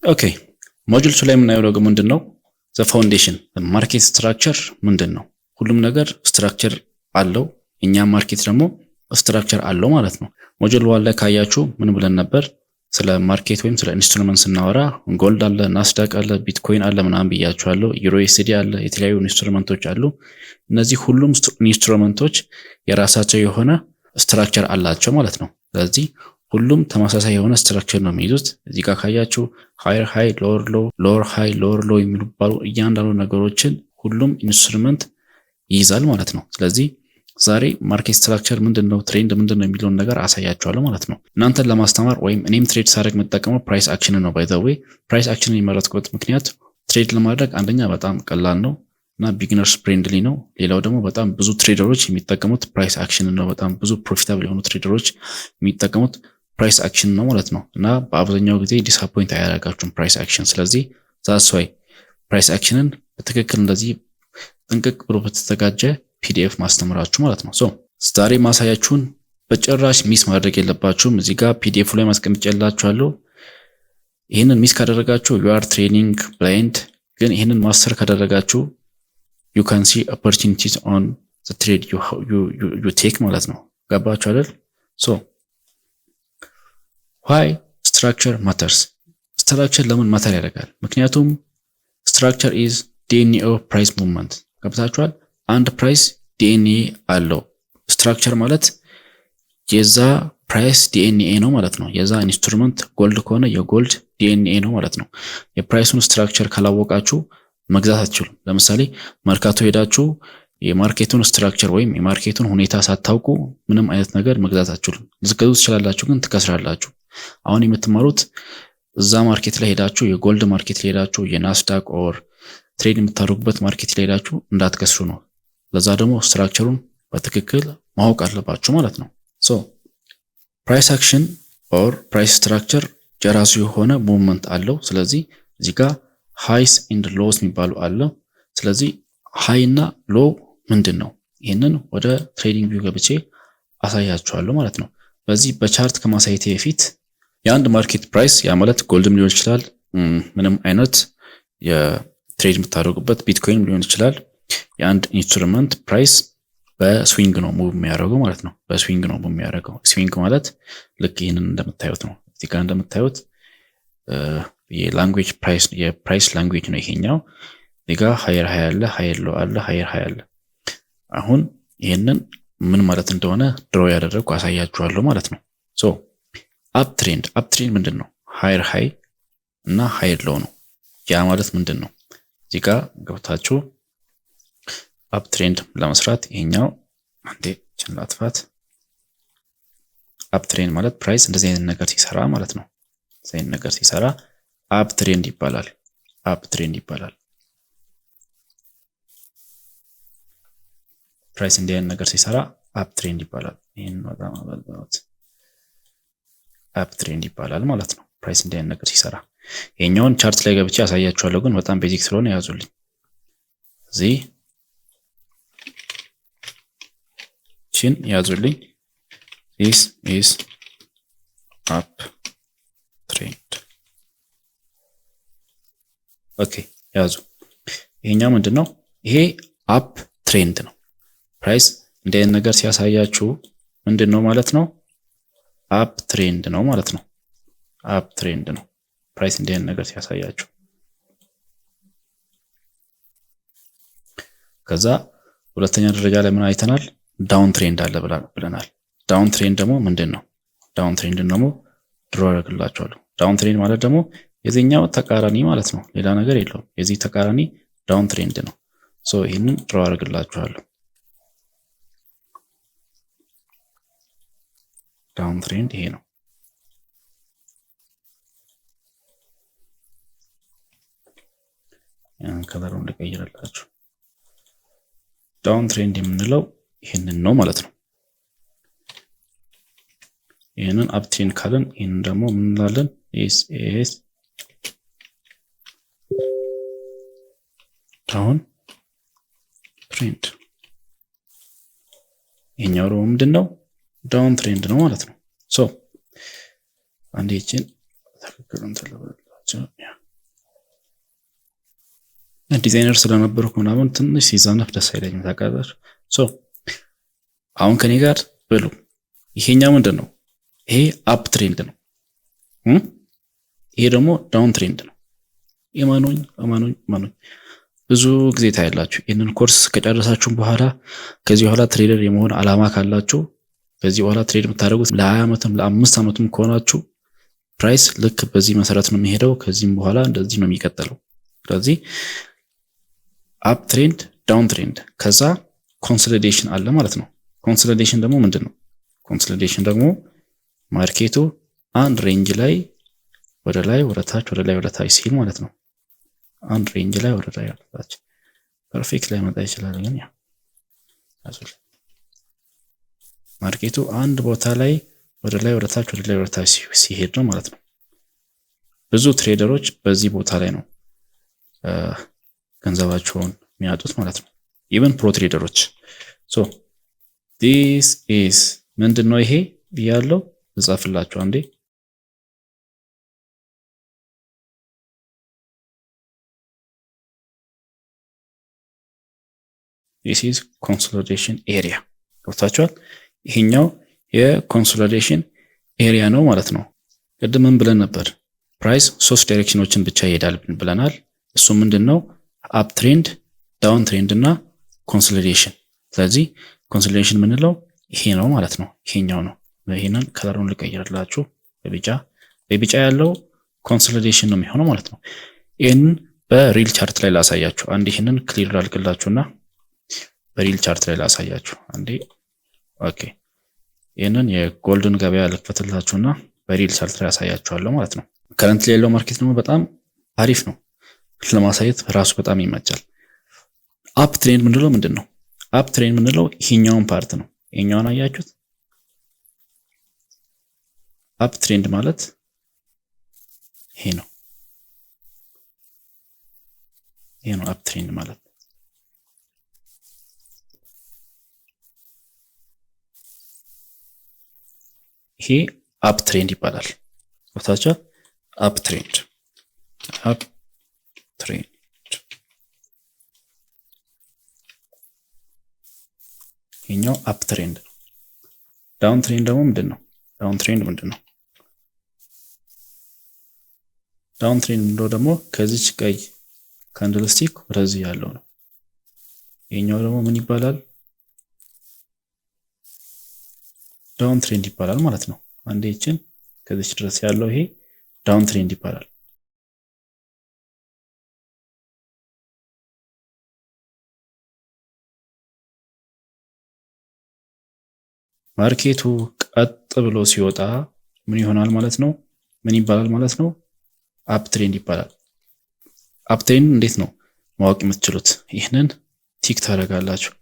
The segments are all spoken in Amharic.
ኦኬ ሞጁል 2 ላይ የምናየው ደግሞ ምንድነው ዘ ፋውንዴሽን ማርኬት ስትራክቸር ምንድነው? ሁሉም ነገር ስትራክቸር አለው። እኛ ማርኬት ደግሞ ስትራክቸር አለው ማለት ነው። ሞጁል 1 ላይ ካያችሁ ምን ብለን ነበር? ስለ ማርኬት ወይም ስለ ኢንስትሩመንት ስናወራ ጎልድ አለ፣ ናስዳቅ አለ፣ ቢትኮይን አለ ምናምን ብያችኋለሁ። ዩሮኤስዲ አለ፣ የተለያዩ ኢንስትሩመንቶች አሉ። እነዚህ ሁሉም ኢንስትሩመንቶች የራሳቸው የሆነ ስትራክቸር አላቸው ማለት ነው። ስለዚህ ሁሉም ተመሳሳይ የሆነ ስትራክቸር ነው የሚይዙት። እዚህ ጋር ካያችሁ ሃየር ሃይ፣ ሎወር ሎ፣ ሎወር ሃይ፣ ሎወር ሎ የሚባሉ እያንዳንዱ ነገሮችን ሁሉም ኢንስትሩመንት ይይዛል ማለት ነው። ስለዚህ ዛሬ ማርኬት ስትራክቸር ምንድነው፣ ትሬንድ ምንድነው የሚለውን ነገር አሳያችኋለሁ ማለት ነው። እናንተን ለማስተማር ወይም እኔም ትሬድ ሳደርግ የምጠቀመው ፕራይስ አክሽን ነው። ባይ ዘ ዌይ ፕራይስ አክሽንን የመረጥኩበት ምክንያት ትሬድ ለማድረግ አንደኛ በጣም ቀላል ነው እና ቢጊነርስ ፍሬንድሊ ነው። ሌላው ደግሞ በጣም ብዙ ትሬደሮች የሚጠቀሙት ፕራይስ አክሽን ነው። በጣም ብዙ ፕሮፊታብል የሆኑ ትሬደሮች የሚጠቀሙት ፕራይስ አክሽን ነው ማለት ነው እና በአብዛኛው ጊዜ ዲስአፖይንት አያደርጋችሁም ፕራይስ አክሽን። ስለዚህ ዛትስ ዋይ ፕራይስ አክሽንን በትክክል እንደዚህ ጥንቅቅ ብሎ በተዘጋጀ ፒዲኤፍ ማስተምራችሁ ማለት ነው። ዛሬ ማሳያችሁን በጭራሽ ሚስ ማድረግ የለባችሁም። እዚህ ጋር ፒዲኤፍ ላይ ማስቀምጬላችኋለሁ። ይህንን ሚስ ካደረጋችሁ you are training blind። ግን ይህንን ማስተር ካደረጋችሁ you can see opportunities on the trade you take ማለት ነው። ገባችሁ አይደል? why structure matters። structure ለምን ማተር ያደርጋል? ምክንያቱም structure is DNA of price movement። ገብታችኋል? አንድ ፕራይስ ዲኤንኤ አለው። ስትራክቸር ማለት የዛ ፕራይስ ዲኤንኤ ነው ማለት ነው። የዛ ኢንስትሩመንት ጎልድ ከሆነ የጎልድ ዲኤንኤ ነው ማለት ነው። የፕራይሱን ስትራክቸር ካላወቃችሁ መግዛት አትችሉም። ለምሳሌ መርካቶ ሄዳችሁ የማርኬቱን ስትራክቸር ወይም የማርኬቱን ሁኔታ ሳታውቁ ምንም አይነት ነገር መግዛት አትችሉም። ልትገዙ ትችላላችሁ፣ ግን ትከስራላችሁ። አሁን የምትማሩት እዛ ማርኬት ላይ ሄዳችሁ የጎልድ ማርኬት ላይ ሄዳችሁ የናስዳቅ ኦር ትሬድ የምታደርጉበት ማርኬት ላይ ሄዳችሁ እንዳትከስሩ ነው። ለዛ ደግሞ ስትራክቸሩን በትክክል ማወቅ አለባችሁ ማለት ነው። ፕራይስ አክሽን ኦር ፕራይስ ስትራክቸር የራሱ የሆነ ሙቭመንት አለው። ስለዚህ እዚህ ጋር ሃይስ ኤንድ ሎውስ የሚባሉ አለው። ስለዚህ ሃይ እና ሎው ምንድነው? ይሄንን ወደ ትሬዲንግ ቪው ገብቼ አሳያችኋለሁ ማለት ነው። በዚህ በቻርት ከማሳየቴ በፊት የአንድ ማርኬት ፕራይስ ያ ማለት ጎልድም ሊሆን ይችላል፣ ምንም አይነት የትሬድ የምታደርጉበት ቢትኮይንም ሊሆን ይችላል። የአንድ ኢንስትሩመንት ፕራይስ በስዊንግ ነው ሙቭ የሚያደርገው ማለት ነው። በስዊንግ ነው ሙቭ የሚያደርገው። ስዊንግ ማለት ልክ ይሄንን እንደምታዩት ነው። እዚህ ጋር እንደምታዩት የላንጉዌጅ ፕራይስ የፕራይስ ላንጉዌጅ ነው ይሄኛው። እዚህ ጋር ሃየር ሃይ አለ፣ ሃየር ሎ አለ፣ ሃየር ሃይ አለ። አሁን ይሄንን ምን ማለት እንደሆነ ድሮ ያደረግኩ አሳያችኋለሁ ማለት ነው። አፕ ትሬንድ ምንድነው? ሃየር ሃይ እና ሃየር ሎ ነው። ያ ማለት ምንድነው? እዚህ ጋር ገብታችሁ አፕ ትሬንድ ለመስራት ይሄኛው አንዴ ችላትፋት። አፕ ትሬንድ ማለት ፕራይስ እንደዚህ አይነት ነገር ሲሰራ ማለት ነው። እንደዚህ አይነት ነገር ሲሰራ አፕ ትሬንድ ይባላል። አፕ ትሬንድ ይባላል። ፕራይስ እንደዚህ አይነት ነገር ሲሰራ አፕ ትሬንድ ይባላል። ይሄን በጣም አበልጣት አፕ ትሬንድ ይባላል ማለት ነው። ፕራይስ እንደዚህ አይነት ነገር ሲሰራ ይሄኛውን ቻርት ላይ ገብቼ አሳያችኋለሁ፣ ግን በጣም ቤዚክ ስለሆነ ያዙልኝ። እዚህ ቺን ያዙልኝ። this is up trend። ኦኬ ያዙ። ይሄኛው ምንድነው? ይሄ አፕ ትሬንድ ነው። ፕራይስ እንደዚህ ነገር ሲያሳያችሁ ምንድነው ማለት ነው? አፕ ትሬንድ ነው ማለት ነው። አፕ ትሬንድ ነው ፕራይስ እንደዚህ ነገር ሲያሳያችሁ። ከዛ ሁለተኛ ደረጃ ላይ ምን አይተናል? ዳውን ትሬንድ አለ ብለናል። ዳውን ትሬንድ ደግሞ ምንድነው? ዳውን ትሬንድ ደግሞ ድሮ አደርግላችኋለሁ። ዳውን ትሬንድ ማለት ደግሞ የዚህኛው ተቃራኒ ማለት ነው። ሌላ ነገር የለውም። የዚህ ተቃራኒ ዳውን ትሬንድ ነው። ይሄንን ድሮ አደርግላችኋለሁ። ዳውን ትሬንድ ይሄ ነው። ያን ከለሩን ልቀይርላችሁ። ዳውን ትሬንድ የምንለው ይሄንን ነው ማለት ነው። ይሄንን አፕ ትሬንድ ካለን ይሄንን ደግሞ ምን እንላለን? ኤስ ዳውን ትሬንድ። ይሄኛው ደግሞ ምንድነው? ዳውን ትሬንድ ነው ማለት ነው። አንዴ እቺን ተከክሉን ተለበላችሁ ዲዛይነር ስለነበርኩ ምናምን ትንሽ ሲዛነፍ ደስ አይለኝም ታውቃላችሁ። ሶ አሁን ከኔ ጋር ብሉ። ይሄኛው ምንድነው? ይሄ አፕ ትሬንድ ነው። ይሄ ደግሞ ዳውን ትሬንድ ነው። እመኑኝ ብዙ ጊዜ ታያላችሁ። ይህንን ኮርስ ከጨረሳችሁ በኋላ ከዚህ በኋላ ትሬደር የመሆን አላማ ካላችሁ ከዚህ በኋላ ትሬድ የምታደርጉት ለ20 ዓመትም ለ5 ዓመትም ከሆናችሁ ፕራይስ ልክ በዚህ መሰረት ነው የሚሄደው። ከዚህም በኋላ እንደዚህ ነው የሚቀጥለው። ስለዚህ አፕ ትሬንድ፣ ዳውን ትሬንድ፣ ከዛ ኮንሶሊዴሽን አለ ማለት ነው። ኮንሶሊዴሽን ደግሞ ምንድነው? ኮንሶሊዴሽን ደግሞ ማርኬቱ አንድ ሬንጅ ላይ ወደ ላይ ወደ ታች ወደ ላይ ወደ ታች ሲል ማለት ነው። አንድ ሬንጅ ላይ ወደ ላይ ወደ ታች ፐርፌክት ላይ መጣ ይችላል፣ ግን ያ ማርኬቱ አንድ ቦታ ላይ ወደ ላይ ወደ ታች ወደ ላይ ወደ ታች ሲሄድ ነው ማለት ነው። ብዙ ትሬደሮች በዚህ ቦታ ላይ ነው ገንዘባቸውን የሚያጡት ማለት ነው። ኢቨን ፕሮ ትሬደሮች። ሶ this is ምንድነው ይሄ ብያለው ልጻፍላችሁ አንዴ። this is consolidation area ገብታችኋል። ይሄኛው የኮንሶሊዴሽን ኤሪያ ነው ማለት ነው። ቅድም ምን ብለን ነበር? ፕራይስ 3 ዳይሬክሽኖችን ብቻ ይሄዳል ብለናል። እሱ ምንድነው? አፕ ትሬንድ፣ ዳውን ትሬንድ እና ኮንሶሊዴሽን። ስለዚህ ኮንሶሊዴሽን ምንለው ይሄ ነው ማለት ነው። ይሄኛው ነው። ይሄንን ከለሩን ልቀይርላችሁ በቢጫ ያለው ኮንሶሊዴሽን ነው የሚሆነው ማለት ነው። ይሄንን በሪል ቻርት ላይ ላሳያችሁ አንዴ። ይሄንን ክሊር አድርግላችሁና በሪል ቻርት ላይ ላሳያችሁ አንዴ። ኦኬ ይሄንን የጎልድን ገበያ ልክፈትላችሁና በሪል ቻርት ላይ ያሳያችኋለሁ ማለት ነው። ከረንትሊ ያለው ማርኬት ደግሞ በጣም አሪፍ ነው ለማሳየት ራሱ በጣም ይመቻል። አፕ ትሬንድ ምንድነው? ምንድነው አፕ ትሬንድ ምንድነው? ይሄኛውን ፓርት ነው። ይሄኛውን አያችሁት? አፕ ትሬንድ ማለት ይሄ ነው። ይሄ ነው አፕ ትሬንድ ማለት። ይሄ አፕ ትሬንድ ይባላል። ወታቻ አፕ ትሬንድ ይሄኛው አፕ ትሬንድ ነው። ዳውን ትሬንድ ደግሞ ምንድነው? ዳውን ትሬንድ ምንድነው? ዳውን ትሬንድ ምንድነው ደግሞ ከዚች ቀይ ካንድልስቲክ ወደዚህ ያለው ነው። ይሄኛው ደግሞ ምን ይባላል? ዳውን ትሬንድ ይባላል ማለት ነው። አንዴ እቺን ከዚህ ድረስ ያለው ይሄ ዳውን ትሬንድ ይባላል። ማርኬቱ ቀጥ ብሎ ሲወጣ ምን ይሆናል ማለት ነው? ምን ይባላል ማለት ነው? አፕ ትሬንድ ይባላል። አፕ ትሬንድ እንዴት ነው ማወቅ የምትችሉት? ይህንን ቲክ ታደርጋላችሁ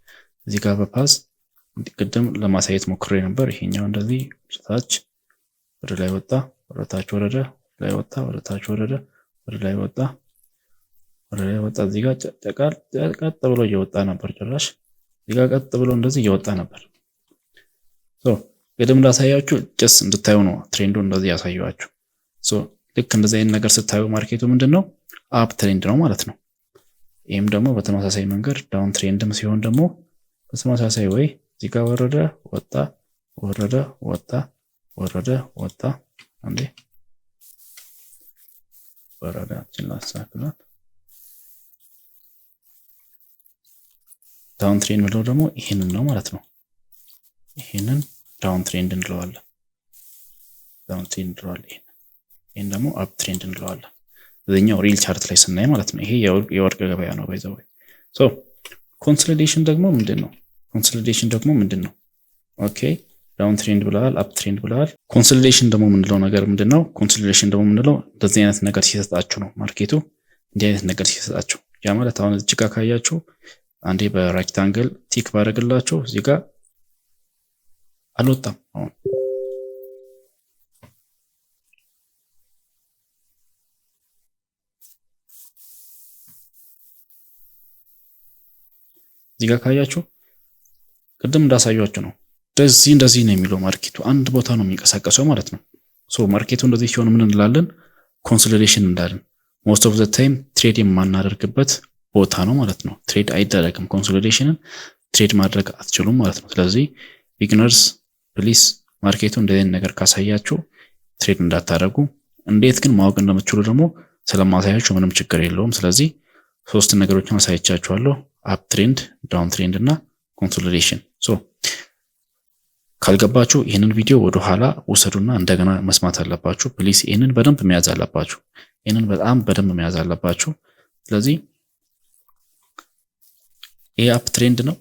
እዚህ ጋር በፓዝ ቅድም ለማሳየት ሞክሬ ነበር። ይሄኛው እንደዚህ ታች ወደ ላይ ወጣ፣ ወደ ታች ወረደ፣ ላይ ወጣ፣ ወደ ታች ወረደ፣ ወደ ላይ ወጣ፣ ወደ ላይ ወጣ። እዚህ ጋር ቀጥ ብሎ እየወጣ ነበር። ጭራሽ እዚህ ጋር ቀጥ ብሎ እንደዚህ እየወጣ ነበር። ሶ ቅድም እንዳሳያችሁ ጀስት እንድታዩ ነው ትሬንዱ እንደዚህ ያሳያችሁ። ሶ ልክ እንደዚህ አይነት ነገር ስታዩ ማርኬቱ ምንድነው? አፕ ትሬንድ ነው ማለት ነው። ይሄም ደግሞ በተመሳሳይ መንገድ ዳውን ትሬንድም ሲሆን ደግሞ በተመሳሳይ ወይ እዚህ ጋር ወረደ፣ ወጣ፣ ወረደ፣ ወጣ፣ ወረደ፣ ወጣ። አንዴ ወረደ አላሳክላት። ዳውን ትሬንድ ብለው ደግሞ ይሄንን ነው ማለት ነው። ይሄንን ዳውን ትሬንድ እንለዋለን። ዳውን ትሬንድ እንለዋለን። ይሄን ደግሞ አፕ ትሬንድ እንለዋለን። እዚህኛው ሪል ቻርት ላይ ስናይ ማለት ነው። ይሄ የወርቅ ገበያ ነው ባይዘው። ሶ ኮንሶሊዴሽን ደግሞ ምንድነው? ኮንሶሊዴሽን ደግሞ ምንድነው? ኦኬ ዳውን ትሬንድ ብለዋል፣ አፕ ትሬንድ ብለዋል። ኮንሶሊዴሽን ደግሞ ምንለው ነገር ምንድነው? ኮንሶሊዴሽን ደግሞ ምንለው እንደዚህ አይነት ነገር ሲሰጣችሁ ነው። ማርኬቱ እንዲህ አይነት ነገር ሲሰጣችሁ ያ ማለት አሁን እዚህ ጋር ካያችሁ አንዴ በሬክታንግል ቲክ ባደረግላችሁ እዚህ ጋር አልወጣም። አሁን እዚህ ጋር ካያችሁ ቅድም እንዳሳያችሁ ነው። እንደዚህ ነው የሚለው ማርኬቱ አንድ ቦታ ነው የሚንቀሳቀሰው ማለት ነው። ሶ ማርኬቱ እንደዚህ ሲሆን ምን እንላለን? ኮንሶሊዴሽን እንላለን። ሞስት ኦፍ ዘ ታይም ትሬድ የማናደርግበት ቦታ ነው ማለት ነው። ትሬድ አይደረግም። ኮንሶሊዴሽንን ትሬድ ማድረግ አትችሉም ማለት ነው። ስለዚህ ቢግነርስ ፕሊስ ማርኬቱ እንደዚህ ነገር ካሳያችሁ ትሬድ እንዳታደርጉ። እንዴት ግን ማወቅ እንደምትችሉ ደግሞ ስለማሳያችሁ ምንም ችግር የለውም። ስለዚህ ሶስት ነገሮችን አሳይቻችኋለሁ። አፕ ትሬንድ፣ ዳውን ትሬንድ እና ኮንሶሊዴሽን። ካልገባችሁ ይህንን ቪዲዮ ወደ ኋላ ውሰዱና እንደገና መስማት አለባችሁ። ፕሊስ ይህንን በደንብ መያዝ አለባችሁ። ይህንን በጣም በደንብ መያዝ አለባችሁ። ስለዚህ ይሄ አፕ ትሬንድ ነው፣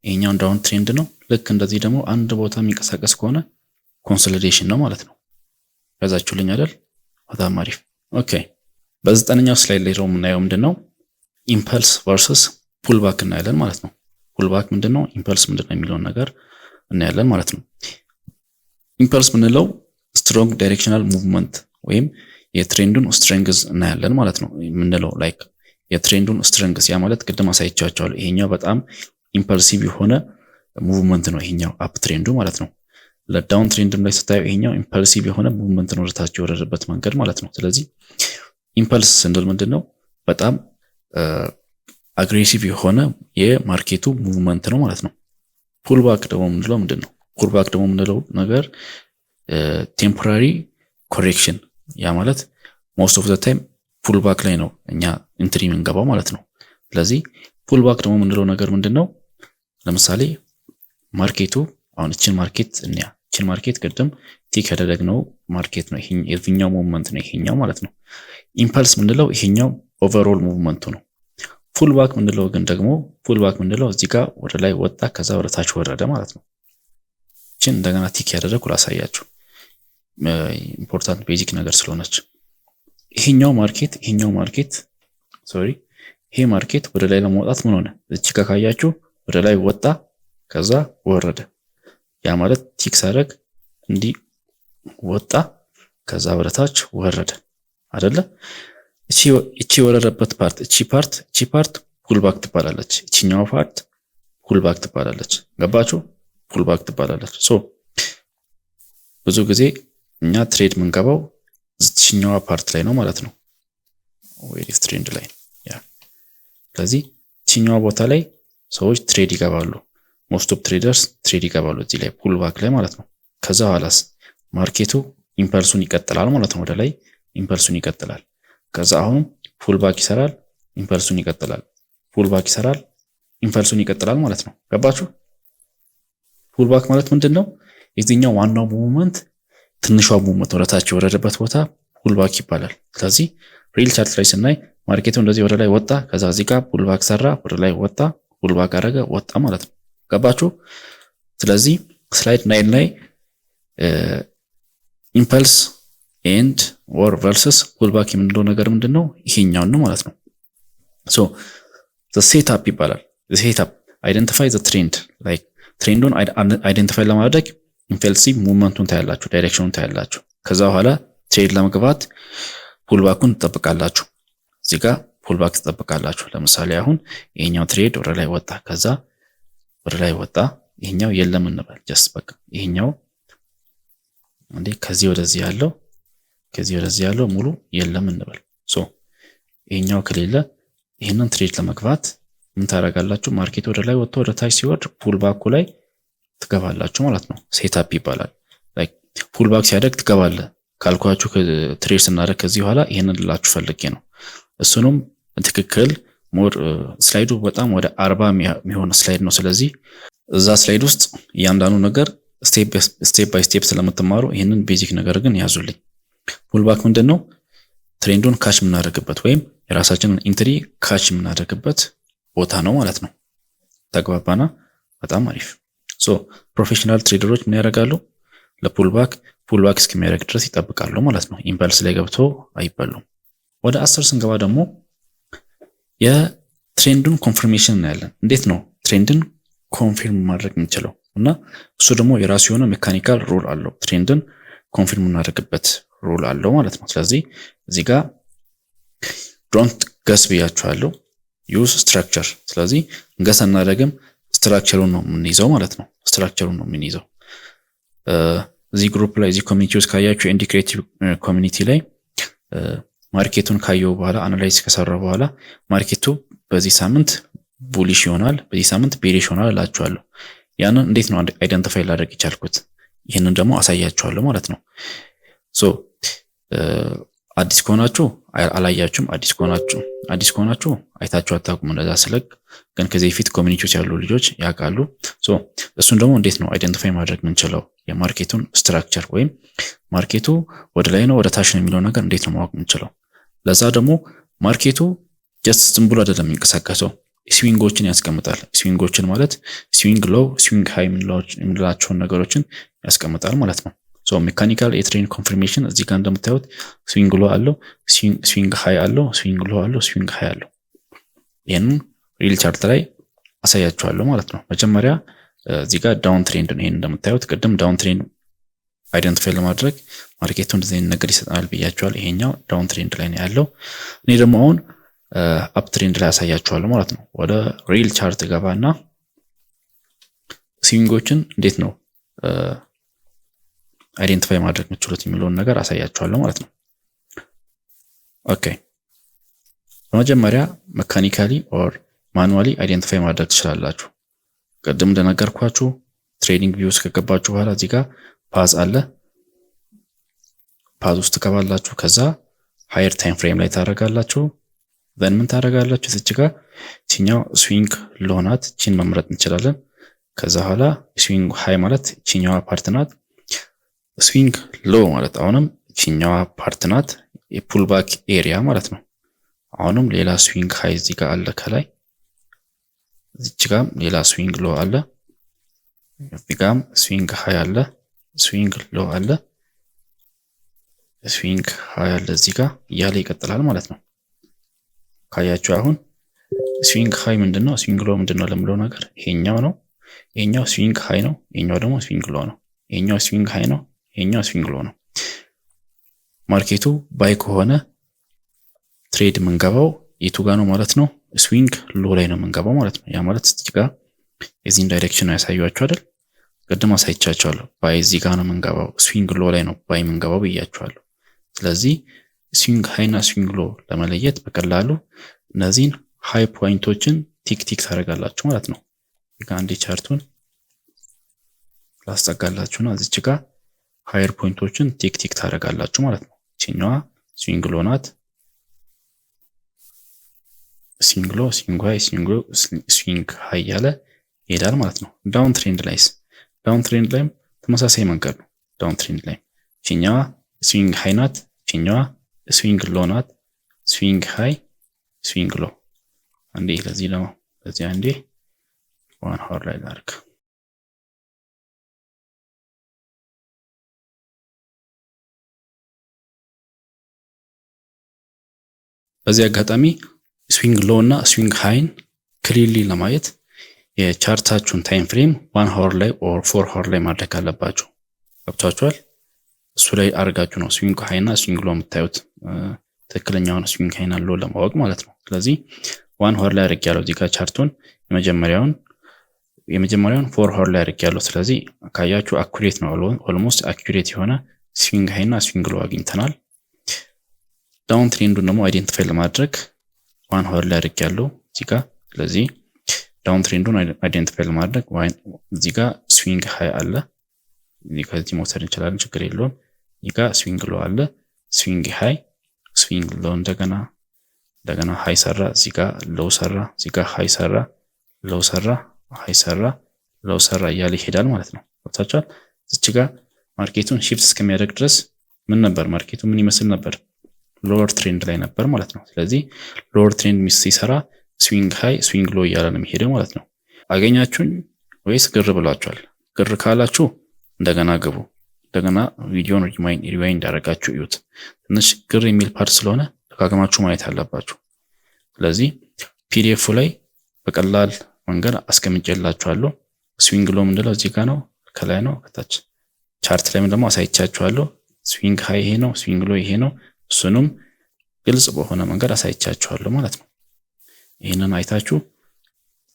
ይሄኛው ዳውን ትሬንድ ነው። ልክ እንደዚህ ደግሞ አንድ ቦታ የሚንቀሳቀስ ከሆነ ኮንሶሊዴሽን ነው ማለት ነው። ያዛችሁልኝ አይደል? በጣም አሪፍ። ኦኬ በ9ኛው ስላይድ ላይ ደግሞ የምናየው ምንድነው? ኢምፐልስ ቨርሰስ ፑልባክ እናያለን ማለት ነው። ፑልባክ ምንድነው? ኢምፐልስ ምንድነው የሚለውን ነገር እናያለን ማለት ነው። ኢምፐልስ ምንለው ስትሮንግ ዳይሬክሽናል ሙቭመንት ወይም የትሬንዱን ስትሬንግዝ እናያለን ማለት ነው። ምንለው ላይክ የትሬንዱን ስትሬንግዝ ያ ማለት ቅድም አሳይቻችኋለሁ። ይሄኛው በጣም ኢምፐልሲቭ የሆነ ሙቭመንት ነው ይሄኛው አፕ ትሬንዱ ማለት ነው። ለዳውን ትሬንድም ላይ ስታዩ ይሄኛው ኢምፐልሲቭ የሆነ ሙቭመንት ነው ወደታች የወረደበት መንገድ ማለት ነው። ስለዚህ ኢምፐልስ ስንል ምንድነው? በጣም አግሬሲቭ የሆነ የማርኬቱ ሙቭመንት ነው ማለት ነው። ፑልባክ ደግሞ ምንድነው? ፑልባክ ደግሞ ምንድነው ነገር ቴምፖራሪ ኮሬክሽን ያ ማለት ሞስት ኦፍ ዘ ታይም ፑልባክ ላይ ነው እኛ ኢንትሪ የምንገባው ማለት ነው። ስለዚህ ፑልባክ ደግሞ ምንድነው ነገር ምንድነው? ለምሳሌ ማርኬቱ አሁን እቺን ማርኬት እንያ እቺን ማርኬት ቅድም ቲክ ያደረግነው ማርኬት ነው። ይሄኛው ሙቭመንት ነው ይሄኛው ማለት ነው። ኢምፐልስ ምንድነው? ይሄኛው ኦቨርኦል ሙቭመንቱ ነው። ፑልባክ ምንድነው ግን ደግሞ ፑልባክ ምንድነው? እዚህ ጋር ወደ ላይ ወጣ ከዛ ወደ ታች ወረደ ማለት ነው። እቺን እንደገና ቲክ ያደረግኩ ላሳያችሁ ኢምፖርታንት ቤዚክ ነገር ስለሆነች ይሄኛው ማርኬት ሶሪ ይሄ ማርኬት ወደ ላይ ለመውጣት ምን ሆነ? እቺ ጋር ካያችሁ ወደ ላይ ወጣ ከዛ ወረደ። ያ ማለት ቲክ ሳደርግ እንዲህ ወጣ ከዛ ወደ ታች ወረደ አይደለ? እቺ ወረደበት ፓርት እቺ ፓርት ፑልባክ ትባላለች። እቺኛው ፓርት ፑልባክ ትባላለች። ገባችሁ? ፑልባክ ትባላለች። ብዙ ጊዜ እኛ ትሬድ ምንገባው እቺኛው ፓርት ላይ ነው ማለት ነው። ዌሪስ ትሬንድ ላይ ያ ስለዚህ እቺኛው ቦታ ላይ ሰዎች ትሬድ ይገባሉ። ሞስት ኦፍ ትሬደርስ ትሬድ ይገባሉ እዚህ ላይ ፑልባክ ላይ ማለት ነው። ከዛ ኋላስ ማርኬቱ ኢምፐልሱን ይቀጥላል ማለት ነው። ወደ ላይ ኢምፐልሱን ይቀጥላል። ከዛ አሁን ፑልባክ ይሰራል፣ ኢምፐልሱን ይቀጥላል፣ ፑልባክ ይሰራል፣ ኢምፐልሱን ይቀጥላል ማለት ነው። ገባችሁ? ፑልባክ ማለት ምንድነው? የዚህኛው ዋናው ሙቭመንት ትንሿ ሙቭመንት ወደታች ወረደበት ቦታ ፑልባክ ይባላል። ስለዚህ ሪል ቻርት ላይ ስናይ ማርኬቱ እንደዚህ ወደ ላይ ወጣ ከዛ እዚህ ጋር ፑልባክ ሰራ፣ ወደ ላይ ወጣ፣ ፑልባክ አረገ፣ ወጣ ማለት ነው። ገባችሁ? ስለዚህ ስላይድ 9 ላይ ኢምፐልስ ኤንድ ኦር ቨርሰስ ፑልባክ የምንለው ነገር ምንድነው? ይሄኛው ነው ማለት ነው። the setup ይባላል። the setup identify the trend like ትሬንዱን አይደንቲፋይ ለማድረግ ኢምፐልሲቭ ሙቭመንቱን ታያላችሁ፣ ዳይሬክሽኑን ታያላችሁ። ከዛ በኋላ ትሬድ ለመግባት ፑልባኩን ትጠብቃላችሁ። እዚህ ጋር ፑልባክ ትጠብቃላችሁ። ለምሳሌ አሁን ይሄኛው ትሬድ ወደ ላይ ወጣ ከዛ ወደ ላይ ወጣ፣ ይሄኛው የለም እንበል ጀስት በቃ ይሄኛው እንዴ ከዚህ ወደዚህ ያለው ሙሉ የለም እንበል። ይሄኛው ከሌለ ይሄንን ትሬድ ለመግባት ምን ታደርጋላችሁ? ማርኬት ወደ ላይ ወጥቶ ወደ ታች ሲወርድ ፑልባኩ ላይ ትገባላችሁ ማለት ነው። ሴትአፕ ይባላል። ላይክ ፑልባክ ሲያደርግ ትገባለህ ካልኳችሁ ትሬድ ስናደርግ ከዚህ በኋላ ይሄንን ልላችሁ ፈልጌ ነው። እሱንም ትክክል ሞር ስላይዱ በጣም ወደ 40 የሚሆን ስላይድ ነው። ስለዚህ እዛ ስላይድ ውስጥ እያንዳንዱ ነገር ስቴፕ ባይ ስቴፕ ስለምትማሩ ይሄንን ቤዚክ ነገር ግን ያዙልኝ። ፑልባክ ምንድነው? ትሬንዱን ካች የምናደርግበት ወይም የራሳችንን ኢንትሪ ካች የምናደርግበት ቦታ ነው ማለት ነው። ተግባባና? በጣም አሪፍ። ፕሮፌሽናል ትሬደሮች ምን ያደርጋሉ? ፑልባክ እስከሚያደርግ ድረስ ይጠብቃሉ ማለት ነው። ኢምፐልስ ላይ ገብቶ አይበሉም። ወደ 10 ስንገባ ደግሞ የትሬንዱን ኮንፈርሜሽን እናያለን። እንዴት ነው ትሬንድን ኮንፊርም ማድረግ የምንችለው? እና እሱ ደግሞ የራሱ የሆነ ሜካኒካል ሩል አለው። ትሬንድን ኮንፊርም እናደርግበት ሩል አለው ማለት ነው። ስለዚህ እዚህ ጋር ዶንት ገስ ብያችኋለሁ፣ ዩዝ ስትራክቸር። ስለዚህ ገስ እናደርግም ስትራክቸሩን ነው የምንይዘው ማለት ነው። ስትራክቸሩን ነው የምንይዘው። እዚህ ግሩፕ ላይ እዚህ ኮሚኒቲ ውስጥ ካያችሁ ኤንዲ ክሬቲቭ ኮሚኒቲ ላይ ማርኬቱን ካየው በኋላ አናላይዝ ከሰራው በኋላ ማርኬቱ በዚህ ሳምንት ቡሊሽ ይሆናል፣ በዚህ ሳምንት ቤሪሽ ይሆናል እላችኋለሁ። ያንን እንዴት ነው አይደንቲፋይ ላደርግ የቻልኩት? ይህንን ደግሞ አሳያችኋለሁ ማለት ነው። ሶ አዲስ ከሆናችሁ አላያችሁም፣ አዲስ ከሆናችሁ አይታችሁ አታውቁም እንደዛ ስለቅ። ግን ከዚህ በፊት ኮሚኒቲ ውስጥ ያሉ ልጆች ያውቃሉ። ሶ እሱን ደግሞ እንዴት ነው አይደንቲፋይ ማድረግ የምንችለው? የማርኬቱን ስትራክቸር ወይም ማርኬቱ ወደ ላይ ነው ወደ ታች ነው የሚለው ነገር እንዴት ነው ማወቅ የምንችለው? ለዛ ደግሞ ማርኬቱ ጀስት ዝም ብሎ አይደለም የሚንቀሳቀሰው፣ ስዊንጎችን ያስቀምጣል። ስዊንጎችን ማለት ስዊንግ ሎው፣ ስዊንግ ሃይ የምንላቸውን ነገሮችን ያስቀምጣል ማለት ነው። ሶ ሜካኒካል የትሬንድ ኮንፈርሜሽን እዚህ ጋር እንደምታዩት ስዊንግ ሎ አለው፣ ስዊንግ ሃይ አለው፣ ስዊንግ ሎ አለው፣ ስዊንግ ሃይ አለው። ይሄንን ሪል ቻርት ላይ አሳያችኋለሁ ማለት ነው። መጀመሪያ እዚህ ጋር ዳውን ትሬንድ ነው። ይሄን እንደምታዩት ቅድም ዳውን ትሬንድ አይደንቲፋይ ለማድረግ ማርኬቱ እንደዚህ አይነት ነገር ይሰጣል ብያችኋል። ይሄኛው ዳውን ትሬንድ ላይ ነው ያለው። እኔ ደግሞ አሁን አፕ ትሬንድ ላይ አሳያችኋለሁ ማለት ነው። ወደ ሪል ቻርት ገባና ስዊንጎችን እንዴት ነው አይደንቲፋይ ማድረግ የምትችሉት የሚለውን ነገር አሳያችኋለሁ ማለት ነው። ኦኬ በመጀመሪያ ሜካኒካሊ ኦር ማኑዋሊ አይደንቲፋይ ማድረግ ትችላላችሁ። ቅድም እንደነገርኳችሁ ትሬዲንግ ቪውስ ከገባችሁ በኋላ እዚህ ጋር ፓዝ አለ። ፓዝ ውስጥ ትገባላችሁ። ከዛ ሃየር ታይም ፍሬም ላይ ታደርጋላችሁ። ዘን ምን ታደርጋላችሁ? እዚህ ጋር እቺኛው ስዊንግ ሎ ናት፣ እቺን መምረጥ እንችላለን። ከዛ በኋላ ስዊንግ ሃይ ማለት እቺኛዋ ፓርት ናት። ስዊንግ ሎ ማለት አሁንም እቺኛዋ ፓርት ናት፣ የፑል ባክ ኤሪያ ማለት ነው። አሁንም ሌላ ስዊንግ ሃይ እዚህ ጋር አለ ከላይ፣ እዚህ ጋር ሌላ ስዊንግ ሎ አለ፣ እዚህ ጋር ስዊንግ ሃይ አለ፣ ስዊንግ ሎ አለ፣ ስዊንግ ሃይ አለ፣ እዚህ ጋር እያለ ይቀጥላል ማለት ነው። ካያችሁ አሁን ስዊንግ ሃይ ምንድነው ስዊንግ ሎ ምንድነው ለምለው ነገር ይሄኛው ነው። ይሄኛው ስዊንግ ሃይ ነው፣ ይሄኛው ደግሞ ስዊንግ ሎ ነው። ይሄኛው ስዊንግ ሃይ ነው፣ ይሄኛው ስዊንግ ሎ ነው። ማርኬቱ ባይ ከሆነ ትሬድ የምንገባው የቱ ጋር ነው ማለት ነው? ስዊንግ ሎ ላይ ነው የምንገባው ማለት ነው። ያ ማለት እዚህ ጋር የዚህን ዳይሬክሽን ያሳያችሁ አይደል? ቅድም አሳይቻችኋለሁ። ባይ እዚህ ጋር ነው የምንገባው፣ ስዊንግ ሎ ላይ ነው ባይ የምንገባው ብያችኋለሁ። ስለዚህ ስዊንግ ሃይ እና ስዊንግ ሎ ለመለየት በቀላሉ እነዚህን ሃይ ፖይንቶችን ቲክ ቲክ ታደርጋላችሁ ማለት ነው። እዚህ ጋር አንዴ ቻርቱን ላስጠጋላችሁና እዚች ጋር ሃየር ፖይንቶችን ቲክ ቲክ ታደርጋላችሁ ማለት ነው። እቺኛዋ ስዊንግ ሎ ናት። ስዊንግ ሎ፣ ስዊንግ ሃይ፣ ስዊንግ ሃይ ያለ ይሄዳል ማለት ነው። ዳውን ትሬንድ ላይም ተመሳሳይ መንገድ ነው። ዳውን ትሬንድ ላይ እቺኛዋ ስዊንግ ሃይ ናት፣ እቺኛዋ ስዊንግ ሎ ናት። ስዊንግ ሃይ፣ ስዊንግ ሎ። አንዴ ለዚህ ነው ለዚህ አንዴ ዋን ሃወር ላይ ላድርግ። በዚህ አጋጣሚ ስዊንግ ሎ እና ስዊንግ ሃይን ክሊርሊ ለማየት የቻርታችሁን ታይም ፍሬም 1 ሃወር ላይ ኦር 4 ሃወር ላይ ማድረግ አለባችሁ። ገብታችኋል? እሱ ላይ አድርጋችሁ ነው ስዊንግ ሃይ እና ስዊንግ ሎ የምታዩት ትክክለኛውን ስዊንግ ሃይ እና ሎ ለማወቅ ማለት ነው። ስለዚህ 1 ሃወር ላይ አድርጌያለሁ እዚህ ጋር ቻርቱን የመጀመሪያውን 4 ሃወር ላይ አድርጌያለሁ። ስለዚህ ካያችሁ አኩሬት ነው፣ ኦልሞስት አኩሬት የሆነ ስዊንግ ሃይ እና ስዊንግ ሎ አግኝተናል። ዳውን ትሬንዱን ደግሞ አይደንቲፋይ ለማድረግ 1 ሃወር ላይ አድርጌያለሁ እዚህ ጋር። ስለዚህ ዳውን ትሬንዱን አይደንቲፋይ ለማድረግ እዚህ ጋር ስዊንግ ሃይ አለ፣ እዚህ ከዚህ መውሰድ እንችላለን፣ ችግር የለውም። እዚህ ጋር ስዊንግ ሎ አለ፣ ስዊንግ ሃይ፣ ስዊንግ ሎ፣ እንደገና ሃይ ሰራ፣ እዚህ ጋር ሎው ሰራ፣ እዚህ ጋር ሃይ ሰራ፣ ሎው ሰራ፣ ሃይ ሰራ፣ ሎው ሰራ እያለ ይሄዳል ማለት ነው። ወጣቻል። እዚህ ጋር ማርኬቱን ሺፍት እስከሚያደርግ ድረስ ምን ነበር ማርኬቱ ምን ይመስል ነበር? ሎወር ትሬንድ ላይ ነበር ማለት ነው። ስለዚህ ሎወር ትሬንድ ሲሰራ ስዊንግ ሃይ ስዊንግ ሎ እያለ ነው የሚሄደው ማለት ነው። አገኛችሁኝ ወይስ ግር ብላችኋል? ግር ካላችሁ እንደገና ግቡ፣ እንደገና ቪዲዮን ሪዋይንድ አደረጋችሁ እዩት። ትንሽ ግር የሚል ፓርት ስለሆነ ደጋግማችሁ ማየት አለባችሁ። ስለዚህ ፒዲኤፍ ላይ በቀላል መንገድ አስቀምጬላችኋለሁ። ስዊንግ ሎ ምንድነው እዚህ ጋር ነው፣ ከላይ ነው፣ ከታች ቻርት ላይ ደግሞ አሳይቻችኋለሁ። ስዊንግ ሃይ ይሄ ነው፣ ስዊንግ ሎ ይሄ ነው። እሱንም ግልጽ በሆነ መንገድ አሳይቻችኋለሁ ማለት ነው። ይሄንን አይታችሁ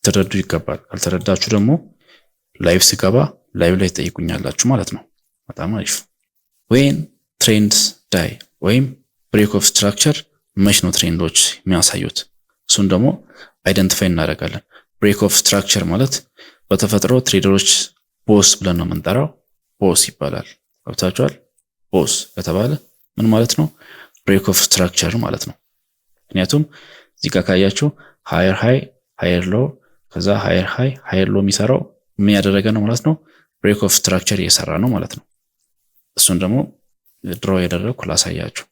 ትረዱ ይገባል። ካልተረዳችሁ ደግሞ ላይቭ ስገባ ላይቭ ላይ ጠይቁኛላችሁ ማለት ነው። በጣም አሪፍ። when trends die ወይም break of structure መች ነው ትሬንዶች የሚያሳዩት? እሱን ደግሞ አይደንቲፋይ እናደርጋለን። ብሬክ ኦፍ ስትራክቸር ማለት በተፈጥሮ ትሬደሮች ቦስ ብለን ነው የምንጠራው። ቦስ ይባላል። ገብታችኋል? ቦስ ከተባለ ምን ማለት ነው? ብሬክ ኦፍ ስትራክቸር ማለት ነው። ምክንያቱም እዚህ ጋር ካያችሁ ሃየር ሃይ ሃየር ሎ ከዛ ሃየር ሃይ ሃየር ሎ የሚሰራው ምን ያደረገ ነው ማለት ነው? ብሬክ ኦፍ ስትራክቸር እየሰራ ነው ማለት ነው። እሱን ደግሞ ድሮ ያደረኩ ላሳያችሁ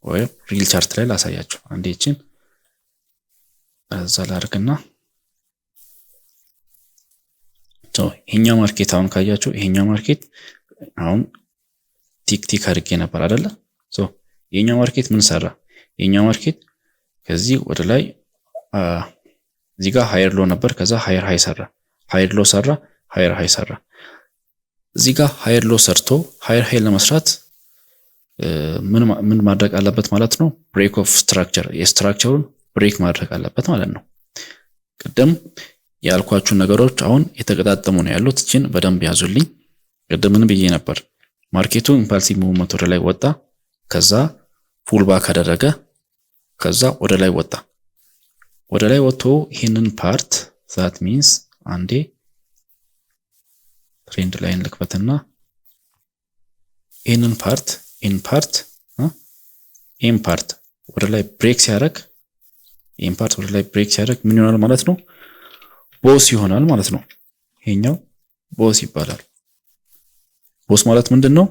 ወይ ሪል ቻርት ላይ ላሳያችሁ። አንዴ እቺን እዛ ላድርግና ይሄኛው ማርኬት አሁን ካያችሁ ይሄኛው ማርኬት አሁን ቲክ አድርጌ ነበር አይደለ? ይሄኛው ማርኬት ምን ሰራ? ይሄኛው ማርኬት ከዚህ ወደ ላይ እዚህ ጋር ሃየር ሎ ነበር። ከዛ ሃየር ሃይ ሰራ፣ ሃየር ሎ ሰራ፣ ሃየር ሃይ ሰራ። እዚህ ጋር ሃየር ሎ ሰርቶ ሃየር ሃይ ለመስራት ምን ማድረግ አለበት ማለት ነው? ብሬክ ኦፍ ስትራክቸር፣ የስትራክቸሩን ብሬክ ማድረግ አለበት ማለት ነው። ቅድም ያልኳችሁ ነገሮች አሁን የተቀጣጠሙ ነው ያሉት። እቺን በደንብ ያዙልኝ። ቅድም ምን ብዬ ነበር? ማርኬቱ ኢምፓልሲቭ ሙቭመንት ወደ ላይ ወጣ፣ ከዛ ፑል ባክ አደረገ፣ ከዛ ወደ ላይ ወጣ። ወደ ላይ ወጥቶ ይሄንን ፓርት that means አንዴ ትሬንድ ላይን ልክፈትና ይሄንን ፓርት ኢን ፓርት ወደ ላይ ብሬክ ሲያደርግ ወደ ላይ ብሬክ ሲያደርግ ምን ይሆናል ማለት ነው? ቦስ ይሆናል ማለት ነው። ይሄኛው ቦስ ይባላል። ቦስ ማለት ምንድነው?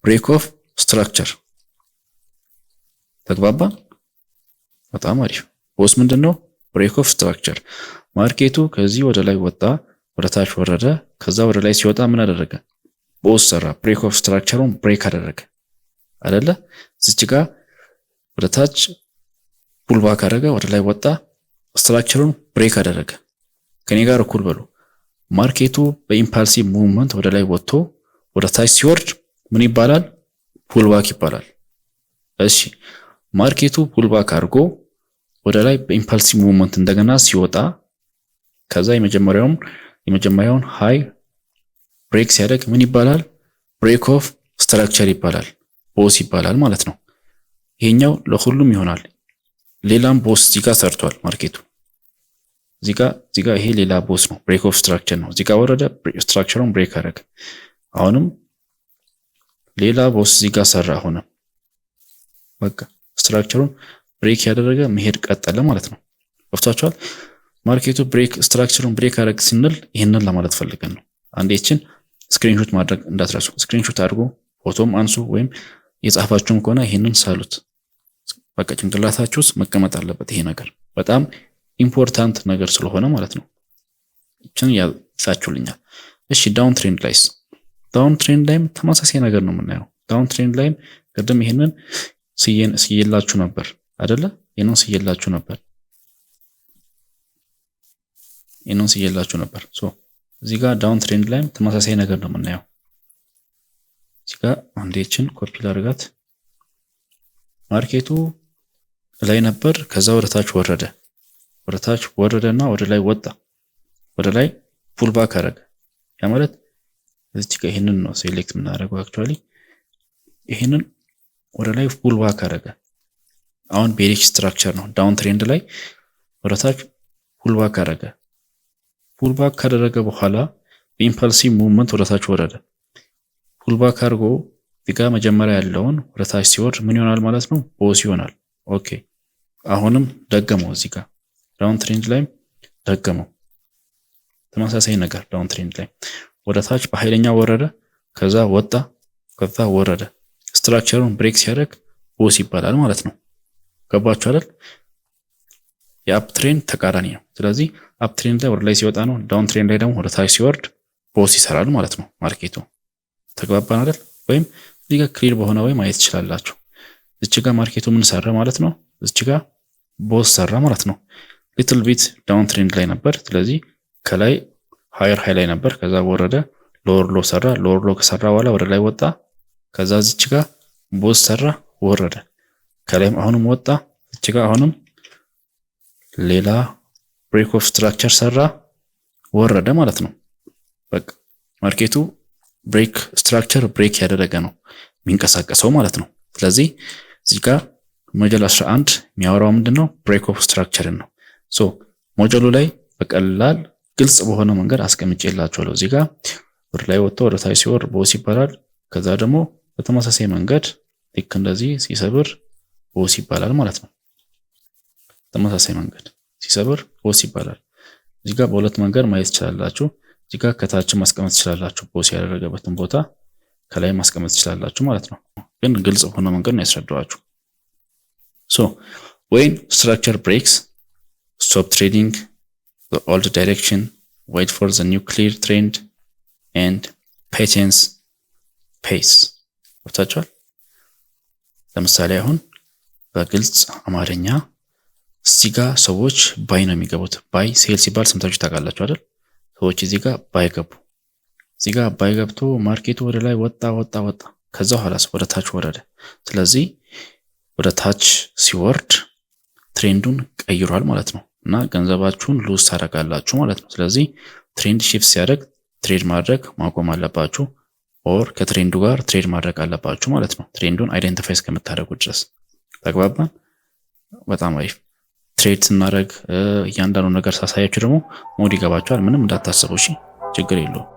ብሬክ ኦፍ ስትራክቸር። ተግባባ? በጣም አሪፍ። ቦስ ምንድነው? ብሬክ ኦፍ ስትራክቸር። ማርኬቱ ከዚህ ወደ ላይ ወጣ፣ ወደ ታች ወረደ፣ ከዛ ወደ ላይ ሲወጣ ምን አደረገ? ቦስ ሰራ። ብሬክ ኦፍ ስትራክቸሩን ብሬክ አደረገ አይደለ? እዚች ጋር ወደ ታች ፑል ባክ አደረገ፣ ወደ ላይ ወጣ፣ ስትራክቸሩን ብሬክ አደረገ። ከኔ ጋር እኩል በሉ። ማርኬቱ በኢምፓልሲቭ ሙቭመንት ወደ ላይ ወጥቶ ወደ ታች ሲወርድ ምን ይባላል? ፑል ባክ ይባላል። እሺ ማርኬቱ ፑል ባክ አድርጎ ወደ ላይ በኢምፓልሲቭ ሙቭመንት እንደገና ሲወጣ ከዛ የመጀመሪያውን ሃይ ብሬክ ሲያደርግ ምን ይባላል? ብሬክ ኦፍ ስትራክቸር ይባላል። ቦስ ይባላል ማለት ነው። ይሄኛው ለሁሉም ይሆናል። ሌላም ቦስ እዚህ ጋር ሰርቷል ማርኬቱ። እዚህ ጋር ይሄ ሌላ ቦስ ነው፣ ብሬክ ኦፍ ስትራክቸር ነው። እዚህ ጋር ወረደ፣ ስትራክቸሩን ብሬክ አደረገ። አሁንም ሌላ ቦስ እዚህ ጋር ሰራ። አሁንም በቃ ስትራክቸሩን ብሬክ ያደረገ መሄድ ቀጠለ ማለት ነው። ወፍታችኋል? ማርኬቱ ስትራክቸሩን ብሬክ አደረገ ስንል ይሄንን ለማለት ፈልገን ነው። አንዴ እቺን ስክሪንሾት ማድረግ እንዳትረሱ። ስክሪንሾት አድርጎ ፎቶም አንሱ፣ ወይም የጻፋችሁም ከሆነ ይሄንን ሳሉት። በቃ ጭንቅላታችሁ ውስጥ መቀመጥ አለበት ይሄ ነገር፣ በጣም ኢምፖርታንት ነገር ስለሆነ ማለት ነው። እቺን ያጻችሁልኛል። እሺ ዳውን ትሬንድ ላይስ? ዳውን ትሬንድ ላይም ተመሳሳይ ነገር ነው የምናየው። ዳውን ትሬንድ ላይም ቅድም ይሄንን ስየላችሁ ነበር አይደለ? ይሄንን ስየላችሁ ነበር። እዚህ ጋር ዳውን ትሬንድ ላይም ተመሳሳይ ነገር ነው የምናየው። እዚህ ጋር አንዴችን ኮፒ ላድርጋት። ማርኬቱ ላይ ነበር፣ ከዛ ወደ ታች ወረደና ወደ ላይ ወጣ፣ ወደ ላይ ፑል ባክ አደረገ። ያ ማለት እዚህ ጋር ይሄንን ነው ሴሌክት የምናደርገው። አክቹአሊ ይሄንን ወደ ላይ ፑል ባክ አደረገ። አሁን ቤሪሽ ስትራክቸር ነው። ዳውን ትሬንድ ላይ ወደ ታች ፑል ባክ አደረገ። ፑል ባክ ካደረገ በኋላ በኢምፐልሲቭ ሙቭመንት ወደ ታች ወረደ። ፑል ባክ አድርጎ እዚህ ጋር መጀመሪያ ያለውን ወደ ታች ሲወርድ ምን ይሆናል ማለት ነው? ቦስ ይሆናል። ኦኬ አሁንም ደገመው። እዚህ ጋር ዳውን ትሬንድ ላይ ደገመው። ተመሳሳይ ነገር ዳውን ትሬንድ ላይ ወደ ታች በኃይለኛ ወረደ፣ ከዛ ወጣ፣ ከዛ ወረደ። ስትራክቸሩን ብሬክ ሲያደርግ ቦስ ይባላል ማለት ነው። ገባችሁ አይደል? የአፕ ትሬንድ ተቃራኒ ነው። ስለዚህ አፕ ትሬንድ ላይ ወደ ላይ ሲወጣ ነው፣ ዳውን ትሬንድ ላይ ደግሞ ወደ ታች ሲወርድ ቦስ ይሰራል ማለት ነው ማርኬቱ። ተግባባን አይደል? ወይም እዚህ ጋር ክሊር በሆነ ወይ ማየት ትችላላችሁ። እዚህ ጋር ማርኬቱ ምን ሰራ ማለት ነው? እዚህ ጋር ቦስ ሰራ ማለት ነው። ሊትል ቢት ዳውን ትሬንድ ላይ ነበር። ስለዚህ ከላይ ሃየር ሃይ ላይ ነበር፣ ከዛ ወረደ፣ ሎወር ሎ ሰራ። ሎወር ሎ ከሰራ በኋላ ወደ ላይ ወጣ፣ ከዛ እዚህ ጋር ቦስ ሰራ፣ ወረደ። ከላይም አሁንም ወጣ፣ እዚህ ጋር አሁንም ሌላ ብሬክ ኦፍ ስትራክቸር ሰራ፣ ወረደ ማለት ነው። በቃ ማርኬቱ ስትራክቸር ብሬክ ያደረገ ነው የሚንቀሳቀሰው ማለት ነው። ስለዚህ እዚህ ጋር ሞጁል 11 የሚያወራው ምንድነው? ብሬክ ኦፍ ስትራክቸርን ነው። ሶ ሞጁሉ ላይ በቀላል ግልጽ በሆነ መንገድ አስቀምጬላችኋለሁ። እዚህ ጋር ወደ ላይ ወጥቶ ወደ ታች ሲወርድ ቦስ ይባላል። ከዛ ደግሞ በተመሳሳይ መንገድ ልክ እንደዚህ ሲሰብር ቦስ ይባላል ማለት ነው። ተመሳሳይ መንገድ ሲሰብር ቦስ ይባላል። እዚህ ጋር በሁለት መንገድ ማየት ትችላላችሁ። እዚህ ጋር ከታች ማስቀመጥ ትችላላችሁ፣ ቦስ ያደረገበትን ቦታ ከላይ ማስቀመጥ ትችላላችሁ ማለት ነው። ግን ግልጽ በሆነ መንገድ ነው ያስረዳዋችሁ። ሶ when structure breaks, stop trading the old direction, wait for the new clear trend and patience pace። ወጣቻል። ለምሳሌ አሁን በግልጽ አማርኛ እዚህ ጋር ሰዎች ባይ ነው የሚገቡት። ባይ ሴል ሲባል ሰምታችሁ ታውቃላችሁ አይደል? ሰዎች እዚህ ጋር ባይ ገቡ። እዚህ ጋር ባይ ገብቶ ማርኬቱ ወደ ላይ ወጣ ወጣ ወጣ፣ ከዛው ኋላስ ወደ ታች ወረደ። ስለዚህ ወደ ታች ሲወርድ ትሬንዱን ቀይሯል ማለት ነው እና ገንዘባችሁን ሉዝ ታደርጋላችሁ ማለት ነው። ስለዚህ ትሬንድ ሺፍት ሲያደርግ ትሬድ ማድረግ ማቆም አለባችሁ፣ ኦር ከትሬንዱ ጋር ትሬድ ማድረግ አለባችሁ ማለት ነው። ትሬንዱን አይደንቲፋይ እስከምታደርጉ ድረስ ተግባባን። በጣም አሪፍ። ትሬድ ስናደርግ እያንዳንዱ ነገር ሳሳያችሁ ደግሞ ሞድ ይገባችኋል። ምንም እንዳታስቡ እሺ፣ ችግር የለውም።